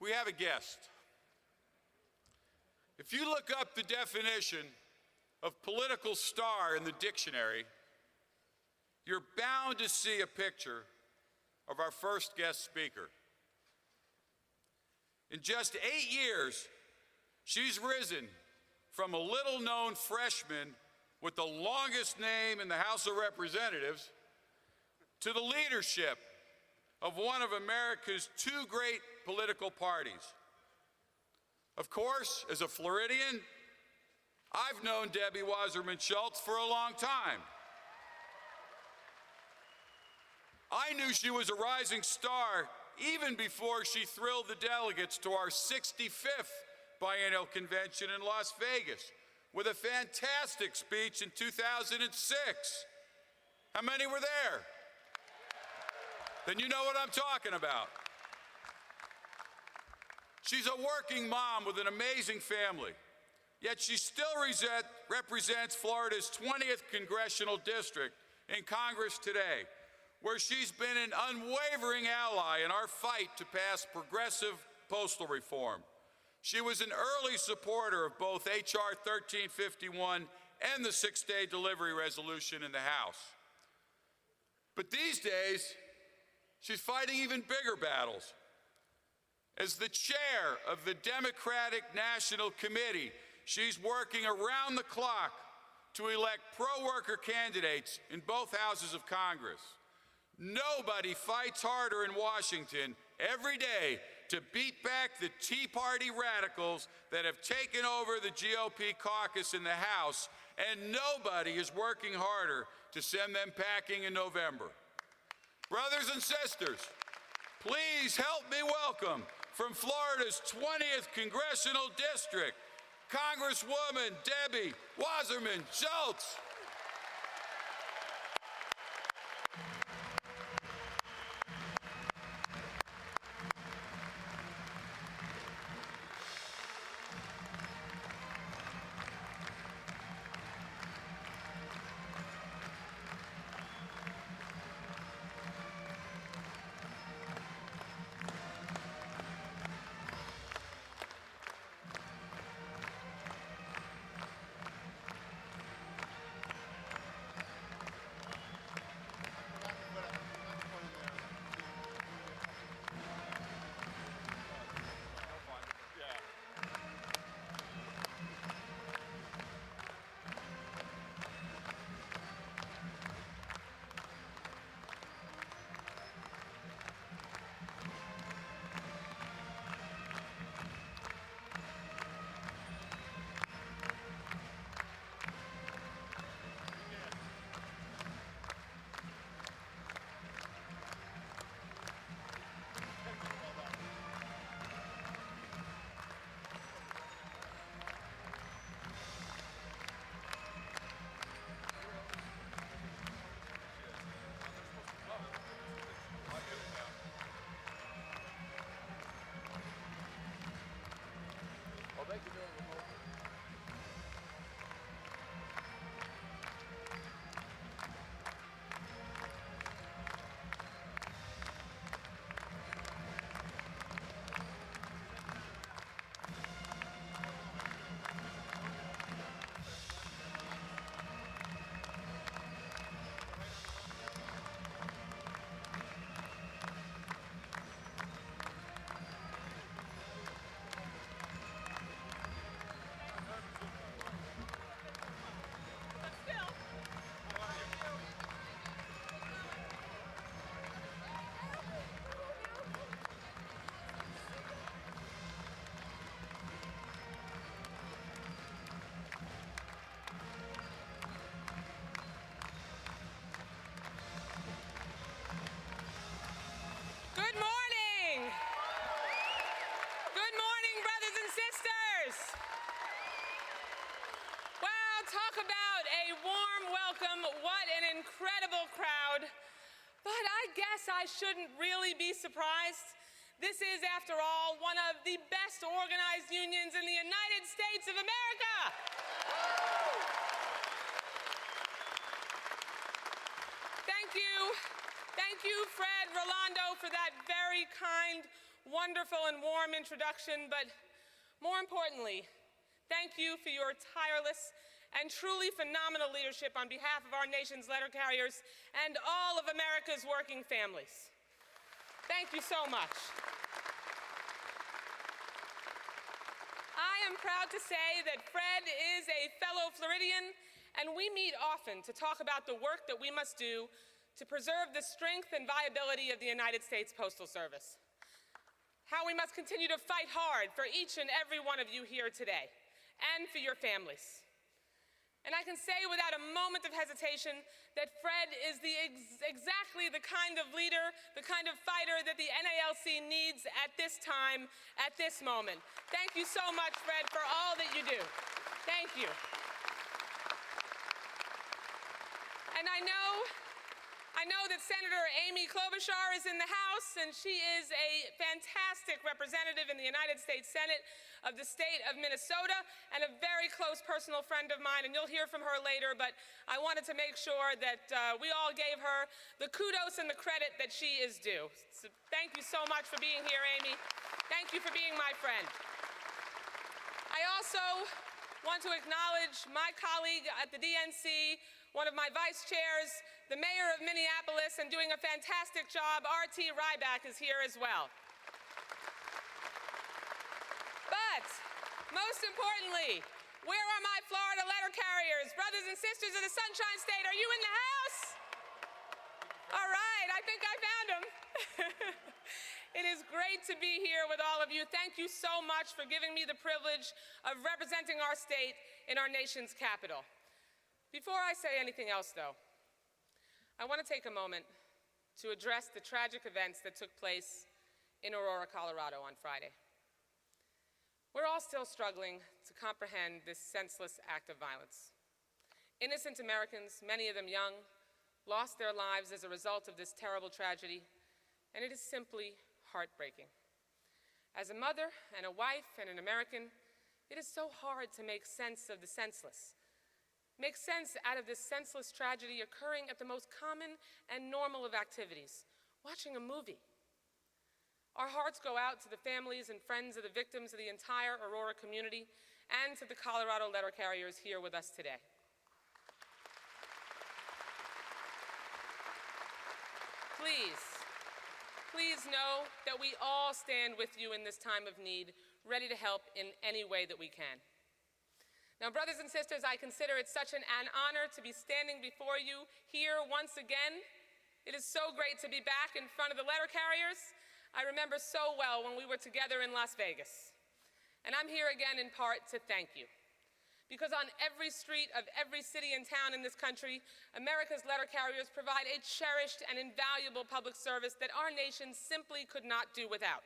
we have a guest. If you look up the definition of political star in the dictionary, you're bound to see a picture of our first guest speaker. In just 8 years, she's risen from a little-known freshman with the longest name in the House of Representatives to the leadership of one of America's two great political parties. Of course, as a Floridian, I've known Debbie Wasserman Shultz for a long time. I knew she was a rising star even before she thrilled the delegates to our 65th Biennial Convention in Las Vegas with a fantastic speech in 2006. How many were there? Then you know what I'm talking about. She's a working mom with an amazing family, yet she still represents Florida's 20th congressional district in Congress today, where she's been an unwavering ally in our fight to pass progressive postal reform. She was an early supporter of both H.R. 1351 and the 6-day delivery resolution in the House. But these days, she's fighting even bigger battles. As the chair of the Democratic National Committee, she's working around the clock to elect pro-worker candidates in both houses of Congress. Nobody fights harder in Washington every day to beat back the Tea Party radicals that have taken over the GOP caucus in the House, and nobody is working harder to send them packing in November. Brothers and sisters, please help me welcome from Florida's 20th Congressional District, Congresswoman Debbie Wasserman Shultz. I shouldn't really be surprised. This is, after all, one of the best organized unions in the United States of America. Thank you, Fred Rolando, for that very kind wonderful and warm introduction, but more importantly, thank you for your tireless and truly phenomenal leadership on behalf of our nation's letter carriers and all of America's working families. Thank you so much. I am proud to say that Fred is a fellow Floridian, and we meet often to talk about the work that we must do to preserve the strength and viability of the United States Postal Service. How we must continue to fight hard for each and every one of you here today, and for your families. And I can say without a moment of hesitation that Fred is exactly the kind of leader, the kind of fighter that the NALC needs at this time, at this moment. Thank you so much, Fred, for all that you do. Thank you. And I know that Senator Amy Klobuchar is in the House, and she is a fantastic representative in the United States Senate of the state of Minnesota, and a very close personal friend of mine, and you'll hear from her later, but I wanted to make sure that we all gave her the kudos and the credit that she is due. So thank you so much for being here, Amy. Thank you for being my friend. I also want to acknowledge my colleague at the DNC, one of my vice chairs, the mayor of Minneapolis, and doing a fantastic job, R.T. Ryback is here as well. But most importantly, where are my Florida letter carriers? Brothers and sisters of the Sunshine State, are you in the house? All right, I think I found them. It is great to be here with all of you. Thank you so much for giving me the privilege of representing our state in our nation's capital. Before I say anything else, though, I want to take a moment to address the tragic events that took place in Aurora, Colorado on Friday. We're all still struggling to comprehend this senseless act of violence. Innocent Americans, many of them young, lost their lives as a result of this terrible tragedy, and it is simply heartbreaking. As a mother and a wife and an American, it is so hard to make sense of the senseless. Make sense out of this senseless tragedy occurring at the most common and normal of activities, watching a movie. Our hearts go out to the families and friends of the victims of the entire Aurora community and to the Colorado letter carriers here with us today. Please know that we all stand with you in this time of need, ready to help in any way that we can. Now, brothers and sisters, I consider it such an honor to be standing before you here once again. It is so great to be back in front of the letter carriers. I remember so well when we were together in Las Vegas. And I'm here again in part to thank you. Because on every street of every city and town in this country, America's letter carriers provide a cherished and invaluable public service that our nation simply could not do without.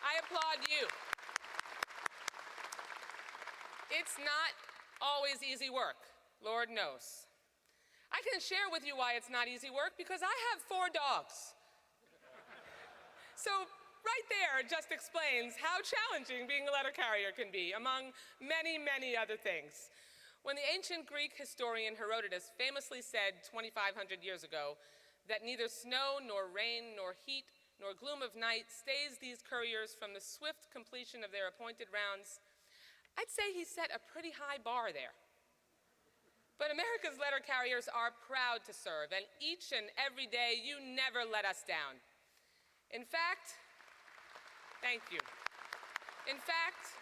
I applaud you. It's not always easy work, Lord knows. I can share with you why it's not easy work, because I have 4 dogs. So right there just explains how challenging being a letter carrier can be, among many, many other things. When the ancient Greek historian Herodotus famously said 2,500 years ago that neither snow nor rain nor heat nor gloom of night stays these couriers from the swift completion of their appointed rounds, I'd say he set a pretty high bar there. But America's letter carriers are proud to serve, and each and every day you never let us down. In fact, thank you. In fact,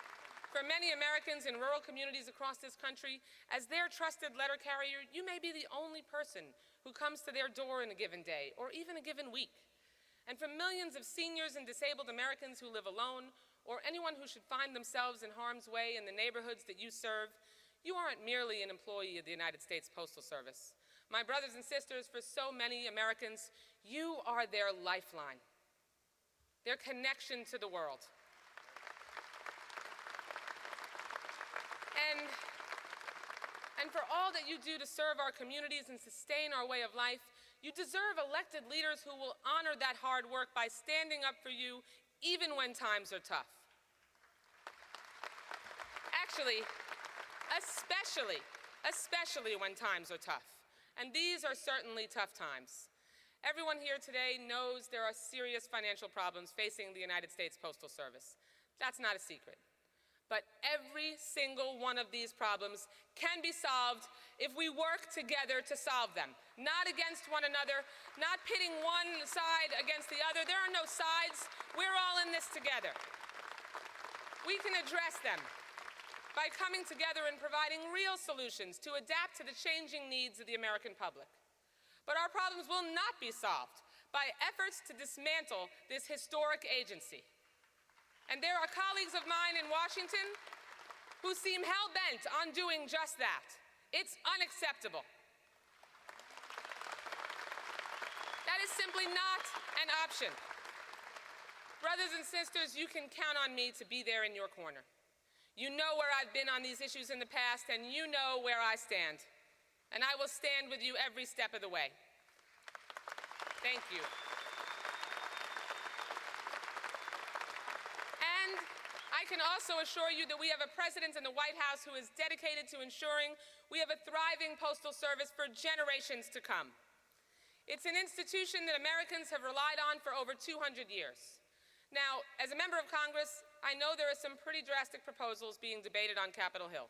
for many Americans in rural communities across this country, as their trusted letter carrier, you may be the only person who comes to their door in a given day, or even a given week. And for millions of seniors and disabled Americans who live alone, or anyone who should find themselves in harm's way in the neighborhoods that you serve, you aren't merely an employee of the United States Postal Service. My brothers and sisters, for so many Americans, you are their lifeline, their connection to the world. And for all that you do to serve our communities and sustain our way of life, you deserve elected leaders who will honor that hard work by standing up for you even when times are tough. Actually, especially when times are tough. And these are certainly tough times. Everyone here today knows there are serious financial problems facing the United States Postal Service. That's not a secret. But every single one of these problems can be solved if we work together to solve them, not against one another, not pitting one side against the other. There are no sides. We're all in this together. We can address them by coming together and providing real solutions to adapt to the changing needs of the American public. But our problems will not be solved by efforts to dismantle this historic agency. And there are colleagues of mine in Washington who seem hell-bent on doing just that. It's unacceptable. That is simply not an option. Brothers and sisters, you can count on me to be there in your corner. You know where I've been on these issues in the past, and you know where I stand. And I will stand with you every step of the way. Thank you. And I can also assure you that we have a president in the White House who is dedicated to ensuring we have a thriving postal service for generations to come. It's an institution that Americans have relied on for over 200 years. Now, as a member of Congress, I know there are some pretty drastic proposals being debated on Capitol Hill.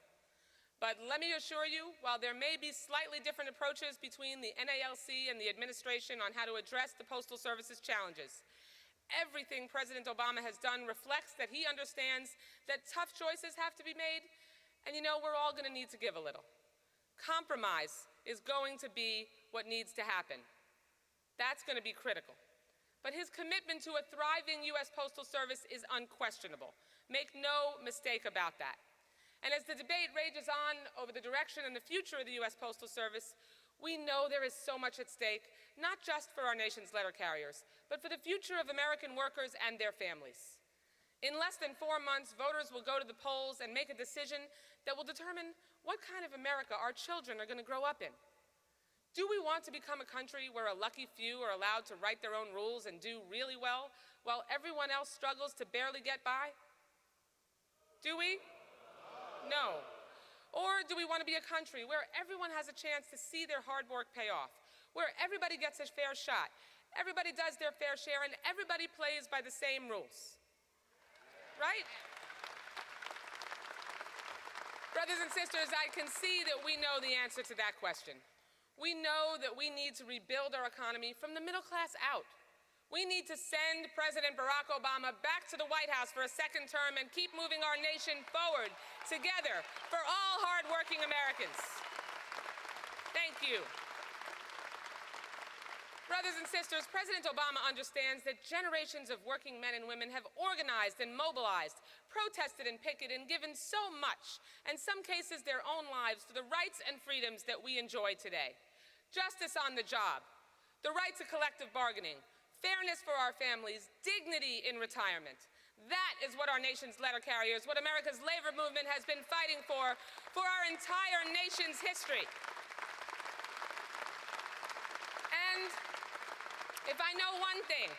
But let me assure you, while there may be slightly different approaches between the NALC and the administration on how to address the Postal Service's challenges, everything President Obama has done reflects that he understands that tough choices have to be made, and you know, we're all going to need to give a little. Compromise is going to be what needs to happen. That's going to be critical. But his commitment to a thriving U.S. Postal Service is unquestionable. Make no mistake about that. And as the debate rages on over the direction and the future of the U.S. Postal Service, we know there is so much at stake, not just for our nation's letter carriers, but for the future of American workers and their families. In less than 4 months, voters will go to the polls and make a decision that will determine what kind of America our children are going to grow up in. Do we want to become a country where a lucky few are allowed to write their own rules and do really well, while everyone else struggles to barely get by? Do we? No. Or do we want to be a country where everyone has a chance to see their hard work pay off, where everybody gets a fair shot, everybody does their fair share, and everybody plays by the same rules? Right? Brothers and sisters, I can see that we know the answer to that question. We know that we need to rebuild our economy from the middle class out. We need to send President Barack Obama back to the White House for a second term and keep moving our nation forward together for all hard-working Americans. Thank you. Brothers and sisters, President Obama understands that generations of working men and women have organized and mobilized, protested and picketed, and given so much, in some cases their own lives, for the rights and freedoms that we enjoy today. Justice on the job, the right to collective bargaining, fairness for our families, dignity in retirement. That is what our nation's letter carriers, what America's labor movement has been fighting for our entire nation's history. And if I know one thing,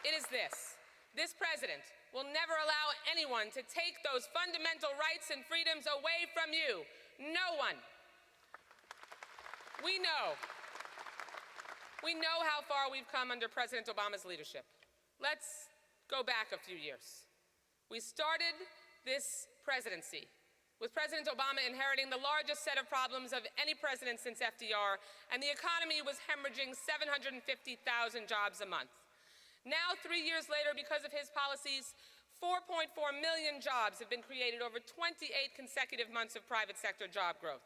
it is this. This president will never allow anyone to take those fundamental rights and freedoms away from you. No one. We know how far we've come under President Obama's leadership. Let's go back a few years. We started this presidency with President Obama inheriting the largest set of problems of any president since FDR, and the economy was hemorrhaging 750,000 jobs a month. Now, 3 years later, because of his policies, 4.4 million jobs have been created over 28 consecutive months of private sector job growth.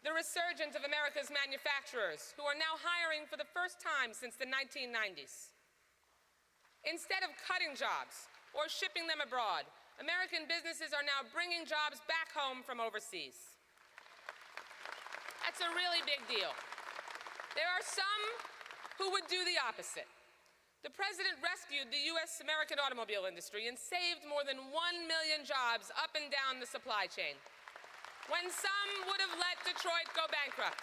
The resurgence of America's manufacturers, who are now hiring for the first time since the 1990s. Instead of cutting jobs or shipping them abroad, American businesses are now bringing jobs back home from overseas. That's a really big deal. There are some who would do the opposite. The president rescued the U.S. American automobile industry and saved more than 1 million jobs up and down the supply chain, when some would have let Detroit go bankrupt.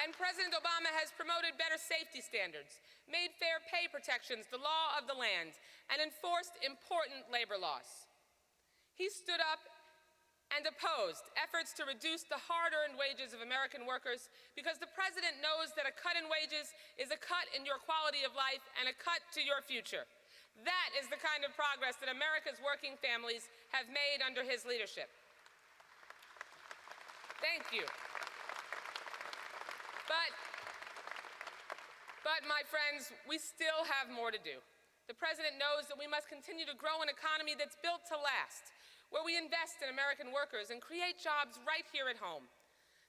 And President Obama has promoted better safety standards, made fair pay protections the law of the land, and enforced important labor laws. He stood up and opposed efforts to reduce the hard-earned wages of American workers because the President knows that a cut in wages is a cut in your quality of life and a cut to your future. That is the kind of progress that America's working families have made under his leadership. Thank you. But my friends, we still have more to do. The President knows that we must continue to grow an economy that's built to last, where we invest in American workers and create jobs right here at home.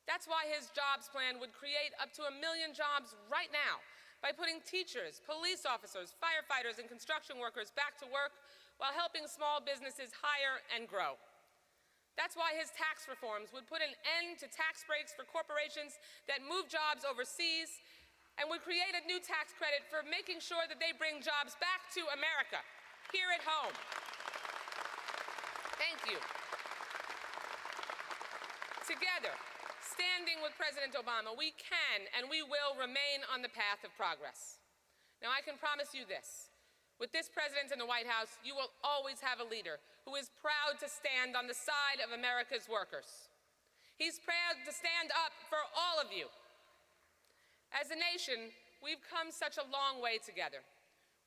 That's why his jobs plan would create up to 1 million jobs right now by putting teachers, police officers, firefighters, and construction workers back to work while helping small businesses hire and grow. That's why his tax reforms would put an end to tax breaks for corporations that move jobs overseas and would create a new tax credit for making sure that they bring jobs back to America, here at home. Thank you. Together, standing with President Obama, we can and we will remain on the path of progress. Now, I can promise you this. With this president in the White House, you will always have a leader who is proud to stand on the side of America's workers. He's proud to stand up for all of you. As a nation, we've come such a long way together.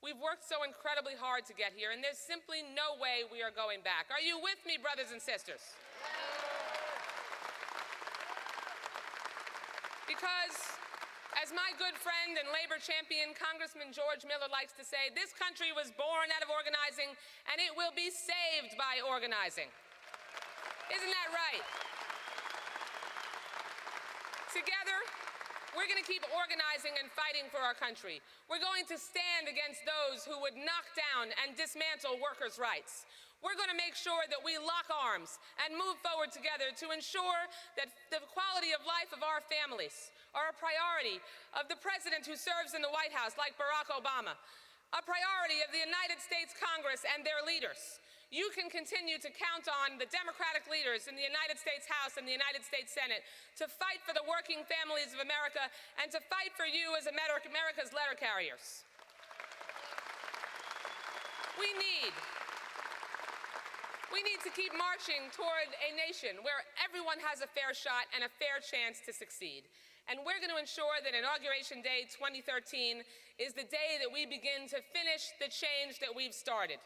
We've worked so incredibly hard to get here, and there's simply no way we are going back. Are you with me, brothers and sisters? Because, as my good friend and labor champion, Congressman George Miller likes to say, this country was born out of organizing, and it will be saved by organizing. Isn't that right? Together, we're going to keep organizing and fighting for our country. We're going to stand against those who would knock down and dismantle workers' rights. We're going to make sure that we lock arms and move forward together to ensure that the quality of life of our families are a priority of the president who serves in the White House, like Barack Obama, a priority of the United States Congress and their leaders. You can continue to count on the Democratic leaders in the United States House and the United States Senate to fight for the working families of America and to fight for you as America's letter carriers. We need to keep marching toward a nation where everyone has a fair shot and a fair chance to succeed. And we're going to ensure that Inauguration Day 2013 is the day that we begin to finish the change that we've started.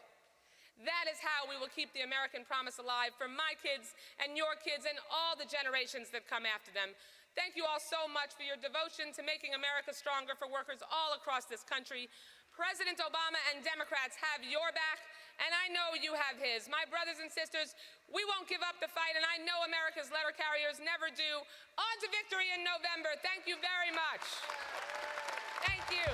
That is how we will keep the American promise alive for my kids and your kids and all the generations that come after them. Thank you all so much for your devotion to making America stronger for workers all across this country. President Obama and Democrats have your back, and I know you have his. My brothers and sisters, we won't give up the fight, and I know America's letter carriers never do. On to victory in November. Thank you very much. Thank you.